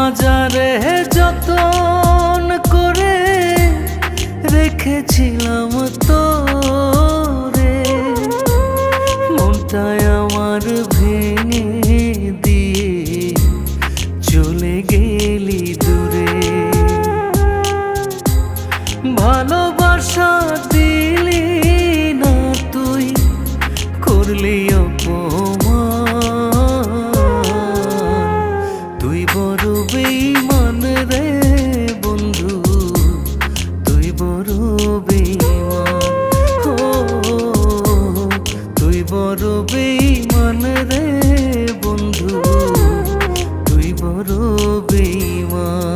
হাজারে যতন করে রেখেছিলাম তোরে, মনটায় আমার ভেঙে দিয়ে চলে গেলি দূরে। ভালোবাসা দিলি না তুই, করলি অপমান। তুই বড় বেঈমান রে বন্ধু, তুই বড় বেঈমান। ও তুই বড় বেঈমান রে বন্ধু, তুই বড় বেঈমান।